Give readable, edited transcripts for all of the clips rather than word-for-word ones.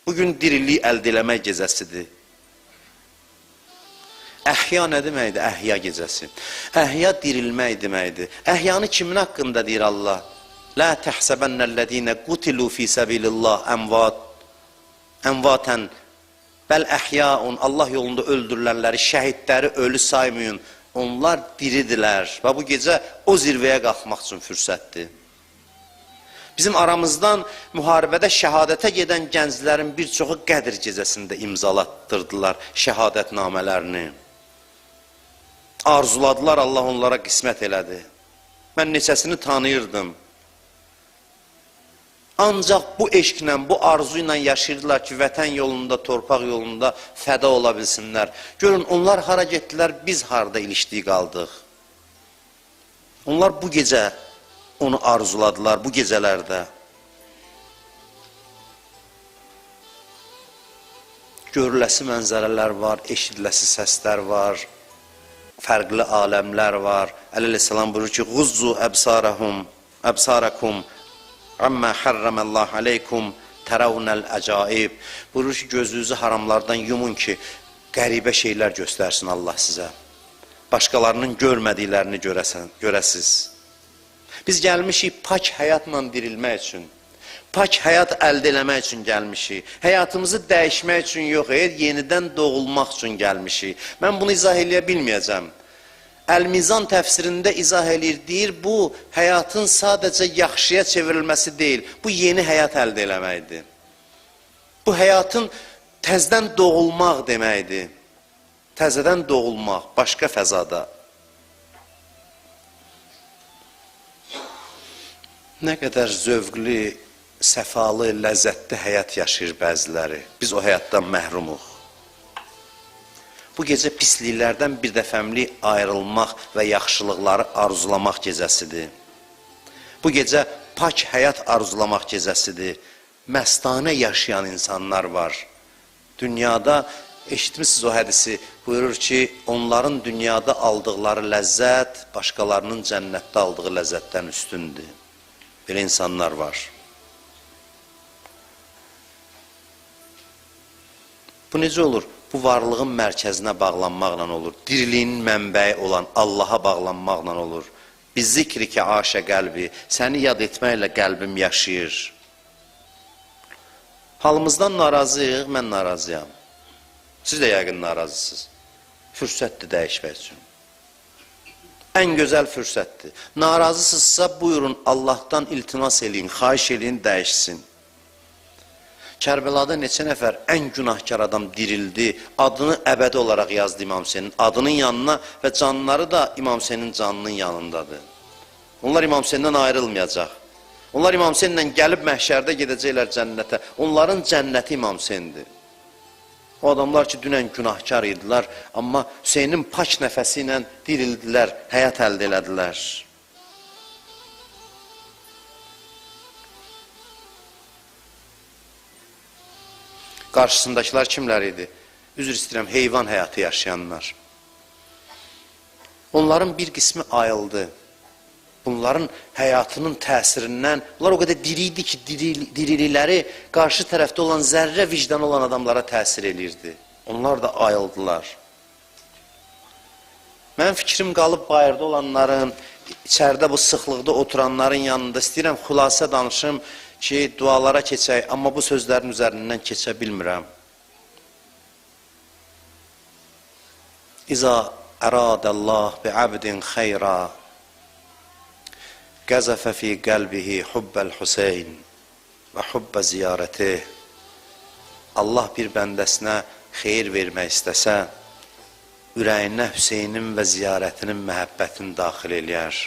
Bugün diriliyi əldə eləmək gecəsidir. Əhya nə deməkdir? Əhya gecəsi. Əhya dirilmək deməkdir. Əhyanı kimin haqqında deyir Allah? La təhsəbənnəl-ləzīnə qutilu fi səbilillah əmvatən bəl əhyaun. Allah yolunda öldürülənləri, şəhidləri ölü saymayın. Onlar diridirlər. Və bu gecə o zirvəyə qalxmaq üçün fürsətdir. Bizim aramızdan müharibədə şəhadətə gedən gənclərin bir çoxu Qədr gecəsində imzalatdırdılar şəhadətnamələrini. Arzuladılar, Allah onlara qismət elədi. Mən neçəsini tanıyırdım. Ancaq bu eşqlə, bu arzu ilə yaşayırdılar ki, vətən yolunda, torpaq yolunda fəda ola bilsinlər. Görün, onlar hara getdilər, biz harada ilişdik qaldıq. Onlar bu gecə onu arzuladılar, bu gecələrdə. Görüləsi mənzərələr var, eşidiləsi səslər var, fərqli aləmlər var. Əleyhissalam buyurur ki, "Ğuzzu əbsarakum amma harramallah aleykum tarawunal acaib." Buyurur ki, gözünüzü haramlardan yumun ki, qəribə şeylər göstərsin Allah sizə. Başqalarının görmədiklərini görəsiz. Biz gəlmişik pak həyatla dirilmək üçün. Pak həyat əldə eləmək üçün gəlmişik. Həyatımızı dəyişmək üçün yox, yenidən doğulmaq üçün gəlmişik. Mən bunu izah eləyə bilməyəcəm. Əl-Mizan təfsirində izah eləyir, deyir, bu həyatın sadəcə yaxşıya çevrilməsi deyil, bu yeni həyat əldə eləməkdir. Bu həyatın təzədən doğulmaq deməkdir. Təzədən doğulmaq, başqa fəzada. Nə qədər zövqlü, səfalı, ləzzətli həyat yaşayır bəziləri. Biz o həyatdan məhrumuq. Bu gecə pisliklərdən bir dəfəmlik ayrılmaq və yaxşılıqları arzulamaq gecəsidir. Bu gecə pak həyat arzulamaq gecəsidir. Məstanə yaşayan insanlar var. Dünyada, eşitmişsiniz o hədisi, buyurur ki, onların dünyada aldıqları ləzzət, başqalarının cənnətdə aldığı ləzzətdən üstündür. Belə insanlar var. Bu necə olur? Bu varlığın mərkəzinə bağlanmaqla olur. Diriliyin mənbəyi olan Allaha bağlanmaqla olur. Biz zikri ki aşə qəlbi, səni yad etməklə qəlbim yaşayır. Halımızdan narazıyıq, mən narazıyam. Siz də yəqin narazısınız. Fürsətdir dəyişmək üçün. Ən gözəl fürsətdir. Narazısınızsa buyurun Allahdan iltimas eləyin, xahiş eləyin, dəyişsin. Kərbəlada neçə nəfər ən günahkar adam dirildi, adını əbədi olaraq yazdı İmam Hüseynin adının yanına və canları da İmam Hüseynin canının yanındadır. Onlar İmam Hüseynindən ayrılmayacaq. Onlar İmam Hüseyinlə gəlib məhşərdə gedəcəklər cənnətə. Onların cənnəti İmam Hüseyindir. O adamlar ki, dünən günahkar idilər, amma Hüseynin pak nəfəsi ilə dirildilər, həyat əldə elədilər. Qarşısındakılar kimlər idi? Üzr istəyirəm, heyvan həyatı yaşayanlar. Onların bir qismi ayıldı. Bunların həyatının təsirindən, bunlar o qədər diri idi ki, dirililəri qarşı tərəfdə olan zərrə vicdan olan adamlara təsir eləyirdi. Onlar da ayıldılar. Mənim fikrim qalıb bayırda olanların, içəridə bu sıxlıqda oturanların yanında istəyirəm xülasə danışım ki, dualara keçək, amma bu sözlərin üzərindən keçə bilmirəm. İza əradəllah bi abdin xeyra qəzəfə fi qəlbihi hubbəl Hüseyn və hubbə ziyarətih. Allah bir bəndəsinə xeyir vermək istəsə, ürəyinə Hüseynin və ziyarətinin məhəbbətini daxil eləyər.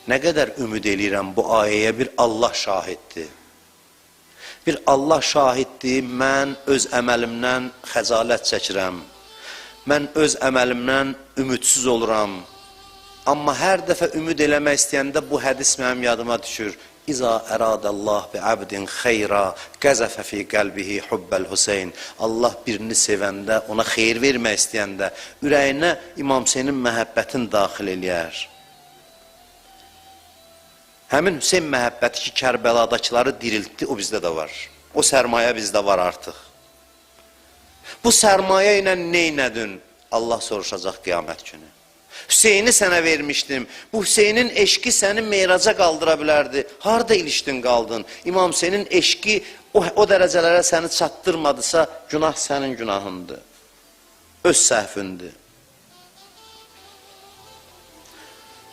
Nə qədər ümid eləyirəm bu ayəyə bir Allah şahiddir. Bir Allah şahiddir, mən öz əməlimdən xəcalət çəkirəm. Mən öz əməlimdən ümidsiz oluram. Amma hər dəfə ümid eləmək istəyəndə bu hədis mənim yadıma düşür. İza əradəllah bi abdin xeyra qəzəfə fi qəlbihi hubbəl Hüseyn. Allah birini sevəndə, ona xeyir vermək istəyəndə, ürəyinə İmam Hüseynin məhəbbətini daxil eləyər. Həmin Hüseyn məhəbbəti ki, Kərbəladakiları diriltdi, o bizdə də var. O sərmayə bizdə var artıq. Bu sərmayə ilə neynədin? Allah soruşacaq qiyamət günü. Hüseyni sənə vermişdim. Bu Hüseynin eşqi səni meyraca qaldıra bilərdi. Harada ilişdin qaldın? İmam Hüseynin eşqi o dərəcələrə səni çatdırmadısa, günah sənin günahındır. Öz səhvindür.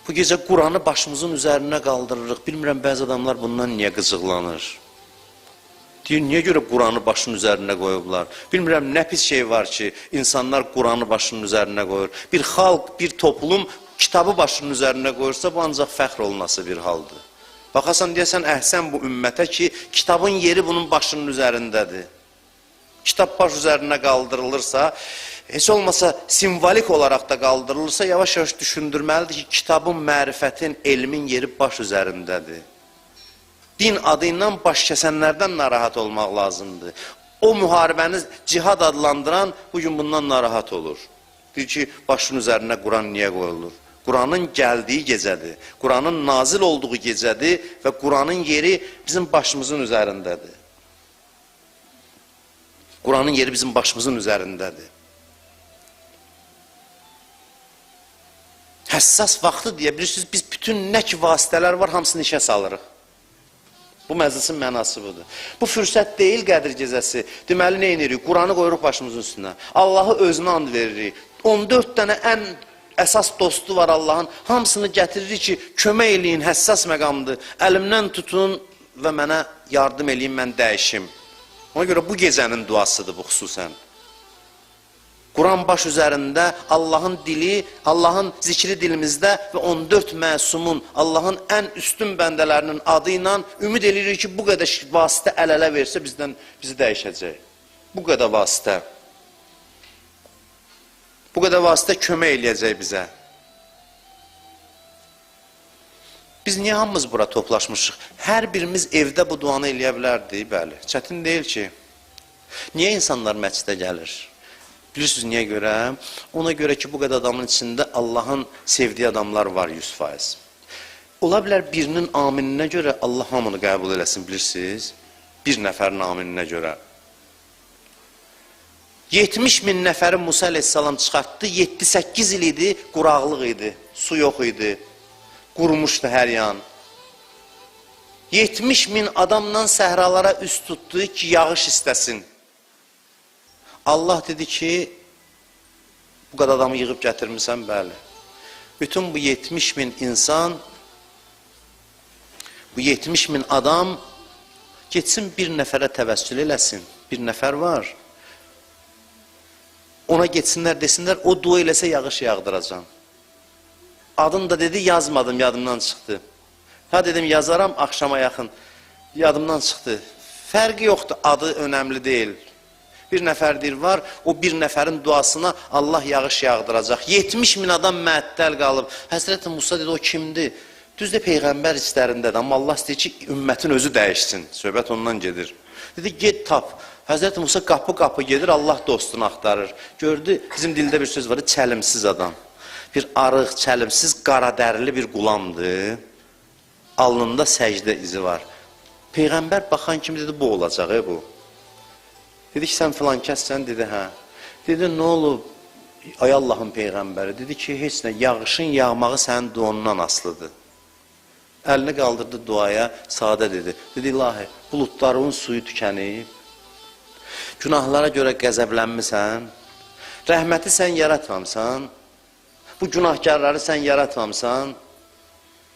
Bu gecə Quranı başımızın üzərinə qaldırırıq. Bilmirəm, bəzi adamlar bundan niyə qıcıqlanır? Deyir, niyə görə Quranı başının üzərinə qoyublar? Bilmirəm, nə pis şey var ki, insanlar Quranı başının üzərinə qoyur. Bir xalq, bir toplum kitabı başının üzərinə qoyursa, bu ancaq fəxr olunası bir haldır. Baxasan, deyəsən, əhsən bu ümmətə ki, kitabın yeri bunun başının üzərindədir. Kitab baş üzərinə qaldırılırsa, heç olmasa simvolik olaraq da qaldırılırsa, yavaş-yavaş düşündürməlidir ki, kitabın, mərifətin, elmin yeri baş üzərindədir. Din adı ilə baş kəsənlərdən narahat olmaq lazımdır. O müharibəni cihad adlandıran bugün bundan narahat olur. Deyir ki, başın üzərinə Quran niyə qoyulur? Quranın gəldiyi gecədir, Quranın nazil olduğu gecədir və Quranın yeri bizim başımızın üzərindədir. Quranın yeri bizim başımızın üzərindədir. Həssas vaxtı deyə bilirsiniz, biz bütün nə ki vasitələr var, hamısını işə salırıq. Bu məclisin mənası budur. Bu fürsət deyil Qədir gecəsi. Deməli, nə edirik? Quranı qoyuruq başımızın üstünə. Allahı özünə and veririk. 14 dənə ən əsas dostu var Allahın. Hamısını gətiririk ki, kömək eləyin, həssas məqamdır. Əlimdən tutun və mənə yardım eləyin, mən dəyişim. Ona görə bu gecənin duasıdır bu xüsusən. Quran baş üzərində, Allahın dili, Allahın zikri dilimizdə və 14 məsumun, Allahın ən üstün bəndələrinin adı ilə ümid edirik ki, bu qədər vasitə əl-ələ versə bizi dəyişəcək. Bu qədər vasitə. Bu qədər vasitə kömək eləyəcək bizə. Biz niyə hamımız bura toplaşmışıq? Hər birimiz evdə bu duanı eləyə bilərdik, bəli. Çətin deyil ki. Niyə insanlar məscidə gəlir? Bilirsiniz niyə görə? Ona görə ki, bu qədər adamın içində Allahın sevdiyi adamlar var 100%. Ola bilər birinin amininə görə Allah hamını qəbul eləsin, bilirsiniz? Bir nəfərin amininə görə. 70 min nəfəri Musa əleyhissalam çıxartdı, 7-8 il idi, quraqlıq idi, su yox idi, qurumuşdu hər yan. 70 min adamla səhralara üst tutdu ki, yağış istəsin. Allah dedi ki, bu qədər adamı yığıb gətirmirsən, bəli. Bütün bu 70 min insan, bu 70 min adam getsin bir nəfərə təvəssül eləsin. Bir nəfər var. Ona getsinlər, desinlər, o dua eləsə yağış yağdıracam. Adını da dedi, yazmadım, yadımdan çıxdı. Ha dedim, yazaram, axşama yaxın. Yadımdan çıxdı. Fərqi yoxdur, adı önəmli deyil. Bir nəfər deyir var, o bir nəfərin duasına Allah yağış yağdıracaq. 70 min adam məəttəl qalıb. Həzrəti Musa dedi, o kimdir? Düzdür, Peyğəmbər istərindədir, amma Allah istəyir ki, ümmətin özü dəyişsin. Söhbət ondan gedir. Dedi, get tap. Həzrəti Musa qapı-qapı gedir, Allah dostunu axtarır. Gördü, bizim dildə bir söz var, çəlimsiz adam. Bir arıq, çəlimsiz, qaradərili bir qulamdır. Alnında səcdə izi var. Peyğəmbər baxan kimi dedi, bu olacaq, bu. Dedi ki, sən filan kəssən, dedi, hə. Dedi, nə olub? Ay Allahın Peyğəmbəri, dedi ki, heç nə, yağışın yağmağı sənin duandan asılıdır. Əlini qaldırdı duaya, sadə dedi. Dedi, ilahi, buludların suyu tükənib, günahlara görə qəzəblənmisən, rəhməti sən yaratmamsan, bu günahkarları sən yaratmamsan,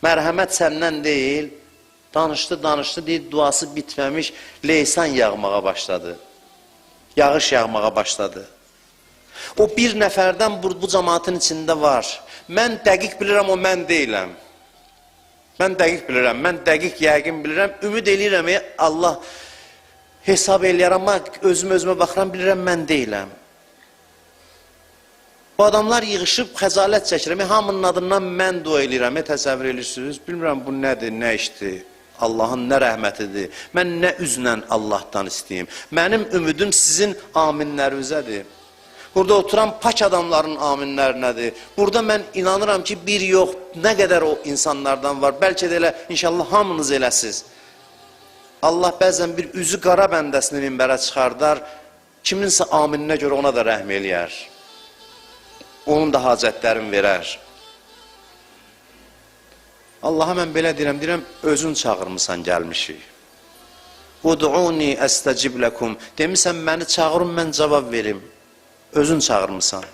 mərhəmət səndən deyil, danışdı, deyil, duası bitməmiş, leysan yağmağa başladı. Yağış yağmağa başladı. O bir nəfərdən bu cəmaatın içində var. Mən dəqiq bilirəm, o mən deyiləm. Mən dəqiq bilirəm, mən dəqiq yəqin bilirəm. Ümid eləyirəm, Allah hesab eləyər, amma özümə baxıram, bilirəm, mən deyiləm. Bu adamlar yığışıb xəzalət çəkirəm. Hamının adından mən dua eləyirəm. Təsəvvür edirsiniz, bilmirəm bu nədir, nə işdir. Allahın nə rəhmətidir. Mən nə üzlə Allahdan istəyim. Mənim ümidim sizin aminlərinizədir. Burada oturan pak adamların aminlərinədir. Burada mən inanıram ki, bir yox, nə qədər o insanlardan var. Bəlkə də elə, inşallah hamınız eləsiz. Allah bəzən bir üzü qara bəndəsini minbərə çıxardar, kiminsə amininə görə ona da rəhm eləyər. Onun da hacətlərini verər. Allaha mən belə deyirəm, özün çağırmısan gəlmişik. Ud'uni əstəcib ləkum. Demisən, məni çağırın, mən cavab verim. Özün çağırmısan.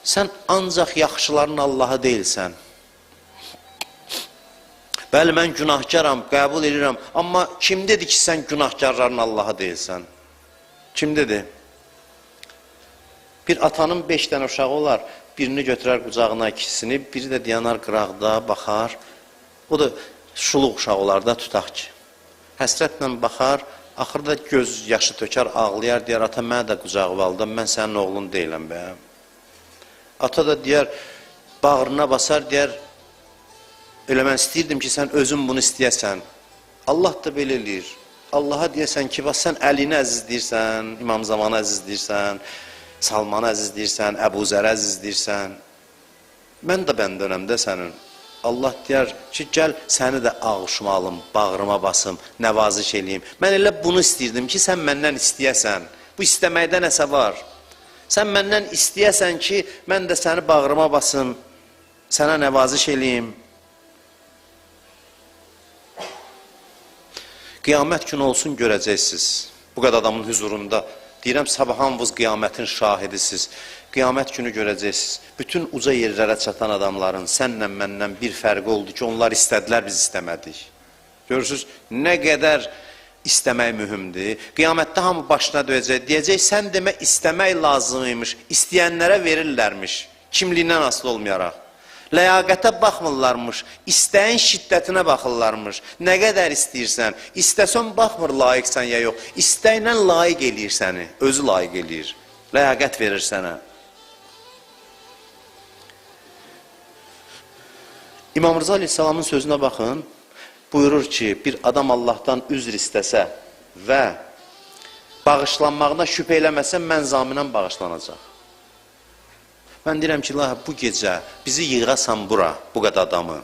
Sən ancaq yaxşıların Allahı deyilsən. Bəli, mən günahkaram, qəbul edirəm. Amma kim dedi ki, sən günahkarların Allahı deyilsən? Kim dedi? Bir atanın 5 dənə uşağı olar, birini götürər qucağına ikisini, biri də dayanar qıraqda, baxar. O da şuluq uşaq olar da, tutaq ki. Həsrətlə baxar, axırda göz yaşı tökər, ağlayar, deyər, ata, mənə də qucağı valdan, mən sənin oğlun deyiləm bə. Ata da deyər, bağrına basar, deyər, elə mən istəyirdim ki, sən özün bunu istəyəsən. Allah da belə eləyir. Allaha deyəsən ki, sən Əlini əzizləyirsən, İmam Zamanı əzizləyirsən, Salmanı əzizləyirsən, Əbu Zərə əzizləyirsən. Mən də bəndənəm də sənin. Allah deyər ki, gəl səni də ağuşuma alım, bağrıma basım, nəvaziş eləyim. Mən elə bunu istəyirdim ki, sən məndən istəyəsən. Bu istəməkdə nəsə var. Sən məndən istəyəsən ki, mən də səni bağrıma basım, sənə nəvaziş eləyim. Qiyamət günü olsun görəcəksiniz. Bu qədər adamın huzurunda. Deyirəm, sabahınız qiyamətin şahidisiz. Qiyamət günü görəcəksiniz. Bütün uca yerlərə çatan adamların sənlə məndən bir fərqi oldu ki, onlar istədilər, biz istəmədik. Görürsünüz, nə qədər istəmək mühümdür. Qiyamətdə hamı başına döyəcək. Deyəcək, sən demə istəmək lazımıymış. İstəyənlərə verirlərmiş. Kimliyindən asılı olmayaraq. Ləyaqətə baxmırlarmış, istəyin şiddətinə baxırlarmış. Nə qədər istəyirsən, istəsən baxmır layiqsən ya yox. İstəklə layiq eləyir səni, özü layiq eləyir. Ləyaqət verir sənə. İmam Rıza Aleyhisselamın sözünə baxın. Buyurur ki, bir adam Allahdan üzr istəsə və bağışlanmağına şübhə eləməsə, mən zaminən bağışlanacaq. Mən deyirəm ki, bu gecə bizi yığasan bura, bu qədər adamı,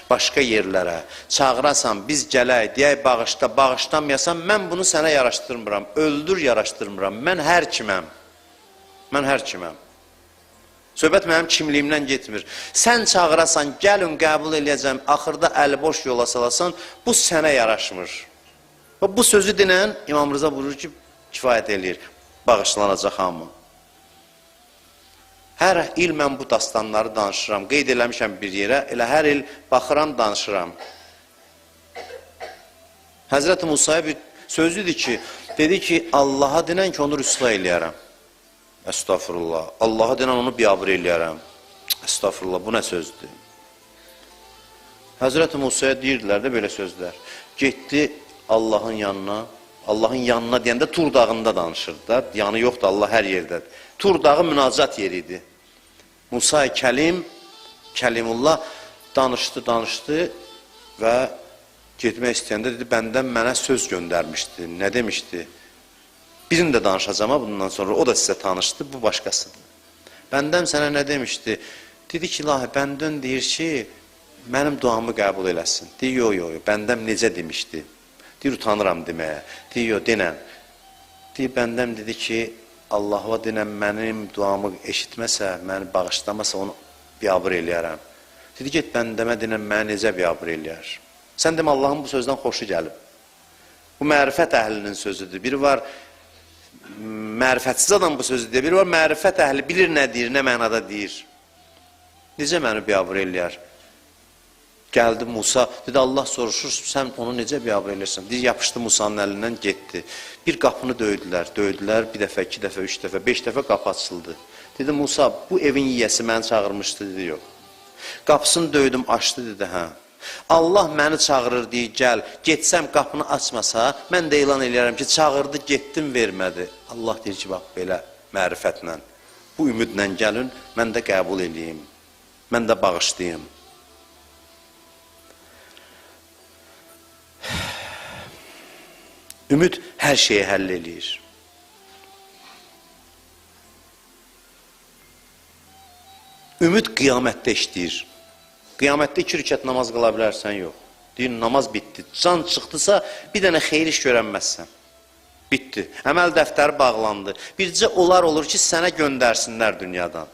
başqa yerlərə, çağırasan, biz gələk, deyək bağışla, bağışlamayasan, mən bunu sənə yaraşdırmıram, öldür yaraşdırmıram, mən hər kiməm. Mən hər kiməm. Söhbət mənim kimliyimdən getmir. Sən çağırasan, gəlin qəbul eləyəcəm, axırda əli boş yola salasan, bu sənə yaraşmır. Bu sözü dinən İmam Rıza buyurur ki, kifayət eləyir, bağışlanacaq hamı. Hər il mən bu dastanları danışıram, qeyd eləmişəm bir yerə, elə hər il baxıram, danışıram. Həzrəti Musaya bir sözüdür ki, dedi ki, Allaha dinən ki, onu rüsva eləyərəm. Estağfurullah. Allaha dinən onu biabır eləyərəm. Estağfurullah, bu nə sözdür? Həzrəti Musaya deyirdilər də belə sözlər. Getdi Allahın yanına, Allahın yanına deyəndə Tur dağında danışırdı da, yanı yoxdur, Allah hər yerdədir. Tur dağı münacat yeriydi. Musa-i Kəlimullah danışdı və getmək istəyəndə dedi, bəndən mənə söz göndərmişdi. Nə demişdi? Birini də danışacağım bundan sonra, o da sizə tanışdı, bu başqasıdır. Bəndən sənə nə demişdi? Dedi ki, ilahi, bəndən deyir ki, mənim duamı qəbul eləsin. Deyir, yox, bəndəm necə demişdi? Deyir, utanıram deməyə. Deyir, yox, denən. Deyir, bəndəm dedi ki, Allah'a dinən mənim duamı eşitməsə, məni bağışlamasa, onu biabır eləyərəm. Dedi, get bəndəmə dinən məni necə biabır eləyər? Sən demə, Allahın bu sözdən xoşu gəlib. Bu mərifət əhlinin sözüdür. Biri var, mərifətsiz adam bu sözüdür. Biri var, mərifət əhli bilir nə deyir, nə mənada deyir. Necə məni biabır eləyər? Gəldi Musa, dedi, Allah soruşur, sən onu necə biabır eləyirsən? Deyir, yapışdı Musanın əlindən, getdi. Bir qapını döydülər, bir dəfə, 2 dəfə, 3 dəfə, 5 dəfə qapı açıldı. Dedi, Musa, bu evin yiyəsi məni çağırmışdı, dedi, yox. Qapısını döydüm, açdı, dedi, hə. Allah məni çağırır, deyir, gəl, getsəm qapını açmasa, mən də elan eləyərəm ki, çağırdı, getdim, vermədi. Allah deyir ki, bax, belə mərifətlə, bu ümidlə gəlin, mən də qəbul eləyim, mən də bağışlayayım. Ümid hər şeyi həll eləyir. Ümid qiyamətdə işləyir. Qiyamətdə 2 rükət namaz qıla bilərsən, yox. Deyir, namaz bitdi. Can çıxdısa, bir dənə xeyir iş görənməzsən. Bitdi. Əməl dəftəri bağlandı. Bircə onlar olur ki, sənə göndərsinlər dünyadan.